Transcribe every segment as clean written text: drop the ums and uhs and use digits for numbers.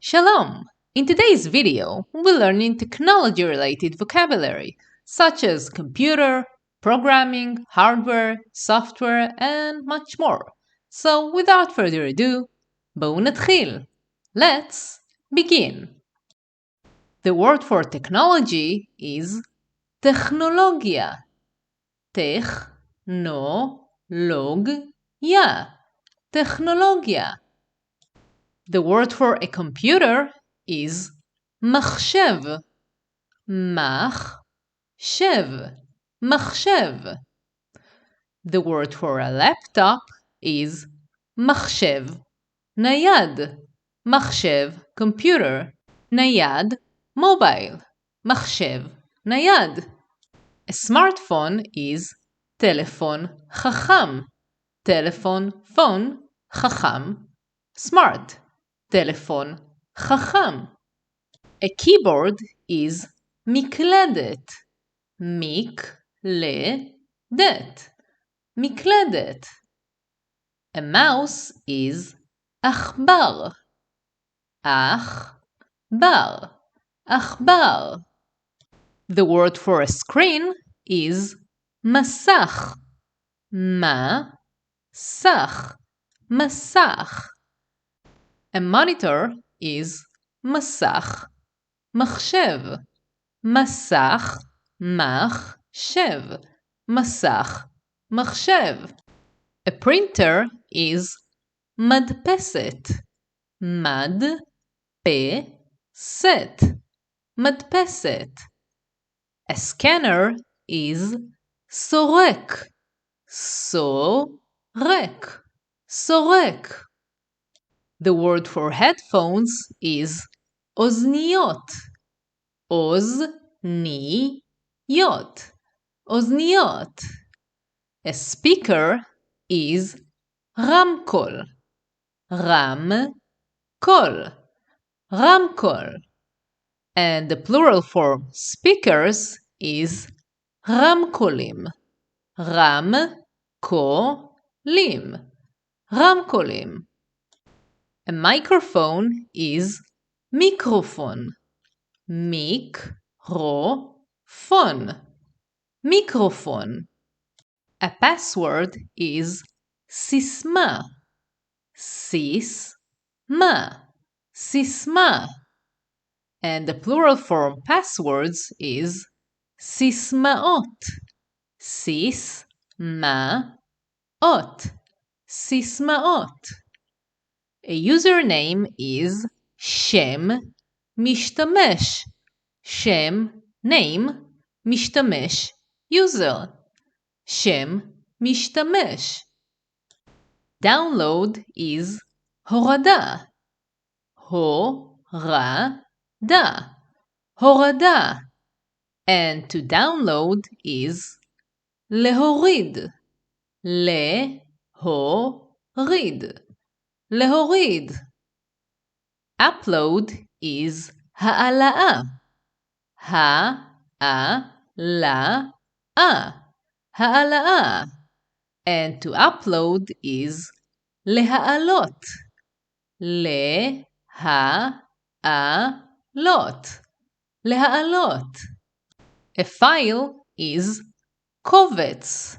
Shalom! In today's video, we're learning technology-related vocabulary, such as computer, programming, hardware, software, and much more. So, without further ado, בואו נתחיל. Let's begin. The word for technology is טכנולוגיה. טכנולוגיה. טכנולוגיה. The word for a computer is מחשב. מחשב. מחשב. The word for a laptop is מחשב נייד. מחשב computer. נייד mobile. מחשב נייד. A smartphone is טלפון חכם. טלפון phone חכם smart. טלפון חכם. A keyboard is מקלדת. מקלדת. מקלדת. A mouse is עכבר. עכבר. עכבר. The word for a screen is מסך. מסך. מסך. A monitor is מסך מחשב. מסך מחשב. מסך מחשב. A printer is מדפסת. מדפסת. מדפסת. A scanner is סורק. סורק. סורק. The word for headphones is אוזניות. אוזניות. אוזניות. A speaker is רמקול. רמקול. רמקול. And the plural form speakers is רמקולים. רמקולים. רמקולים. A microphone is מיקרופון. מיקרופון. מיקרופון. A password is סיסמה. סיסמה. סיסמה. And the plural form passwords is סיסמאות. סיסמאות. סיסמאות. A username is שם משתמש. שם name משתמש user. שם משתמש. Download is הורדה. הורדה. הורדה. And to download is להוריד. להוריד. להוריד. Upload is העלאה. העלאה. העלאה. And to upload is להעלות. להעלות. להעלות. A file is קובץ.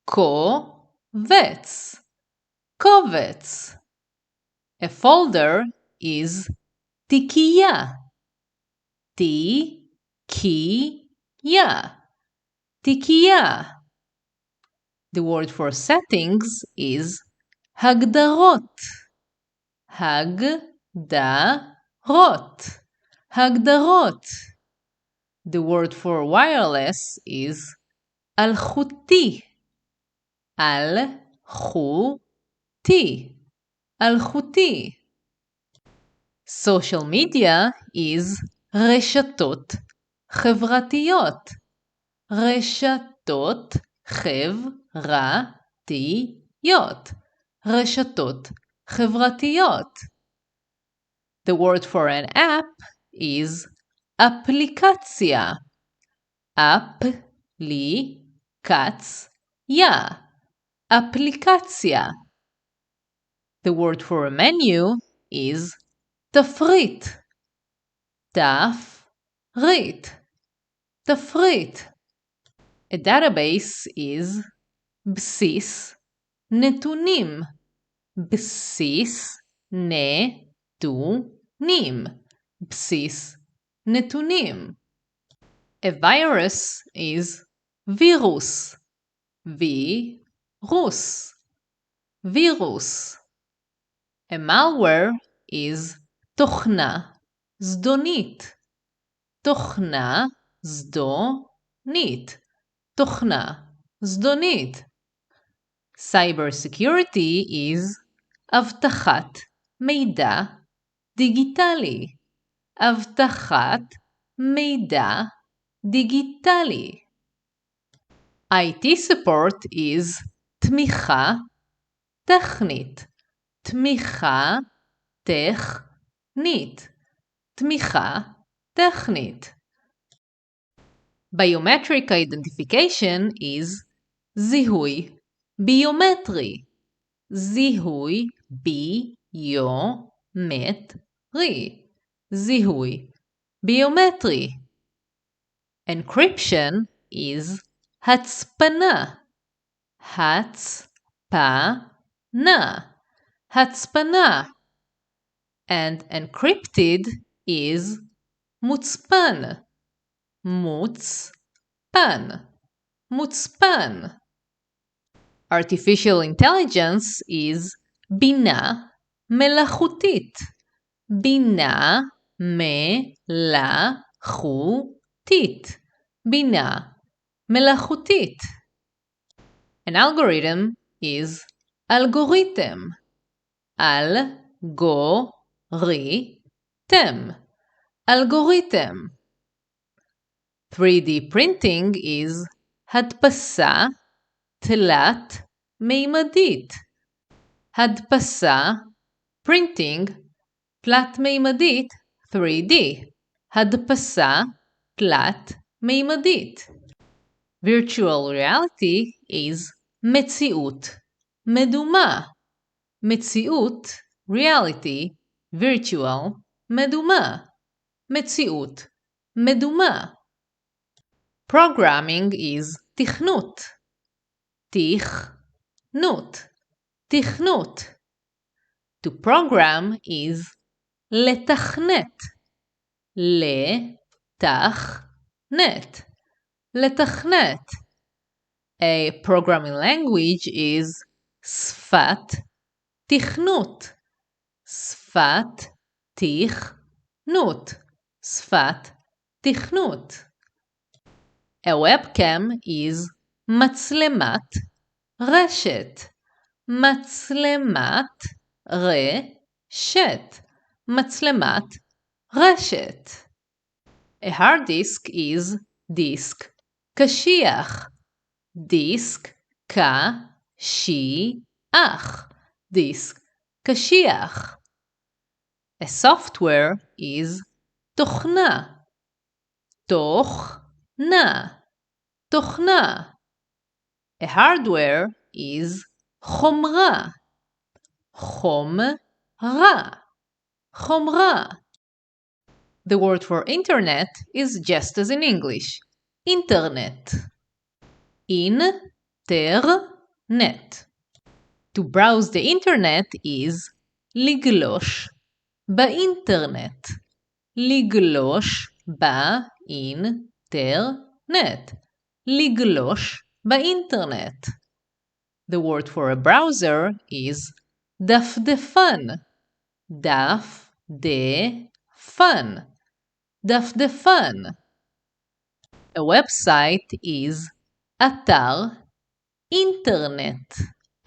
קובץ. קובץ. A folder is תיקייה. תיקייה. תיקייה. The word for settings is הגדרות. הגדרות. הגדרות. The word for wireless is אלחוטי. אלחוטי. אלחוטי. Social media is רשתות חברתיות. רשתות חברתיות. רשתות חברתיות. The word for an app is אפליקציה. אפליקציה. אפליקציה. The word for a menu is תפריט, תפריט, תפריט. A database is בסיס נתונים, בסיס נתונים, בסיס נתונים. A virus is וירוס, וירוס, וירוס. A malware is תוכנה זדונית, תוכנה זדונית, תוכנה זדונית. Cybersecurity is אבטחת מידע דיגיטלי, אבטחת מידע דיגיטלי. IT support is תמיכה טכנית, תמיכה טכנית, תמיכה טכנית. Biometric identification is זיהוי ביומטרי, זיהוי ביומטרי, זיהוי ביומטרי. Encryption is הצפנה, הצפנה, הצפנה. And encrypted is מוצפן, מוצפן, מוצפן. Artificial intelligence is בינה מלאכותית, בינה מלאכותית, בינה מלאכותית. An algorithm is אלגוריתם, אלגוריתם, אלגוריתם. 3D printing is הדפסה תלת מימדית, הדפסה printing תלת מימדית 3D, הדפסה תלת מימדית. Virtual reality is מציאות מדומה, מציאות reality virtual מדומה, מציאות מדומה. Programming is תכנות, תכנות, תכנות. To program is לתכנת, לתכנת, לתכנת. A programming language is שפת תכנות, שפת תכנות, שפת תכנות. A webcam is מצלמת רשת, מצלמת רשת, מצלמת רשת. A hard disk is דיסק קשיח, דיסק קשיח, דיסק קשיח. A software is תוכנה, תוכנה, תוכנה. A hardware is חומרה, חומרה, חומרה. The word for internet is just as in English, internet. Internet. To browse the internet is לגלוש באינטרנט, לגלוש באינטרנט, לגלוש באינטרנט. The word for a browser is דפדפן, דפדפן, דפדפן. A website is אתר אינטרנט,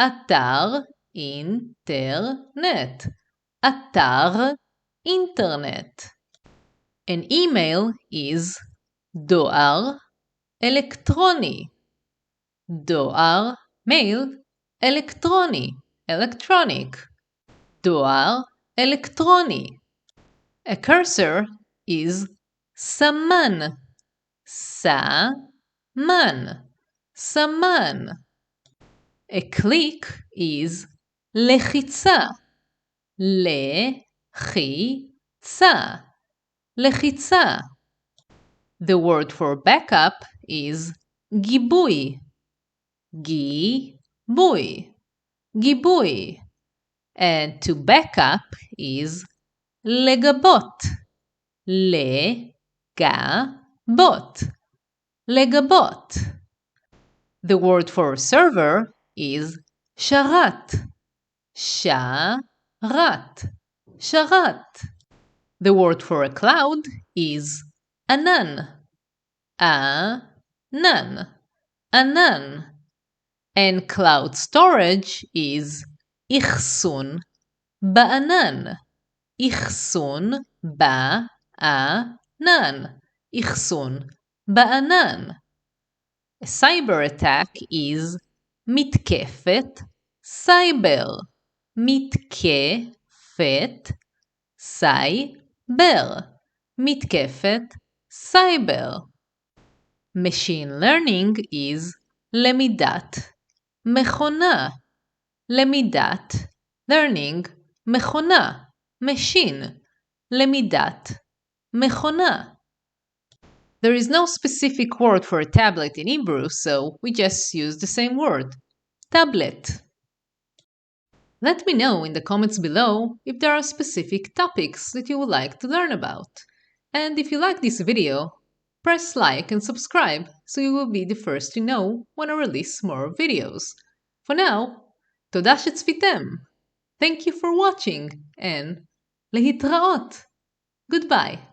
אתר אינטרנט, אתר אינטרנט. An email is דואר אלקטרוני, דואר מייל אלקטרוני, electronic, דואר אלקטרוני. A cursor is סמן, סמן, סמן. A click is לחיצה, לחיצה, לחיצה, לחיצה. The word for backup is גיבוי, גיבוי, גיבוי. And to back up is לגבות, לגבות, לגבות. The word for server is שרת, שרת, שרת. The word for a cloud is ענן, ענן, ענן. And cloud storage is אחסון בענן, אחסון בענן, אחסון בענן. A cyber attack is מתקפת סייבר, מתקפת סייבר, מתקפת סייבר. Machine learning is למידת מכונה, למידת learning מכונה, machine, למידת מכונה. There is no specific word for a tablet in Hebrew, so we just use the same word, tablet. Let me know in the comments below if there are specific topics that you would like to learn about. And if you like this video, press like and subscribe so you will be the first to know when I release more videos. For now, תודה שצפיתם. Thank you for watching and להתראות. Goodbye.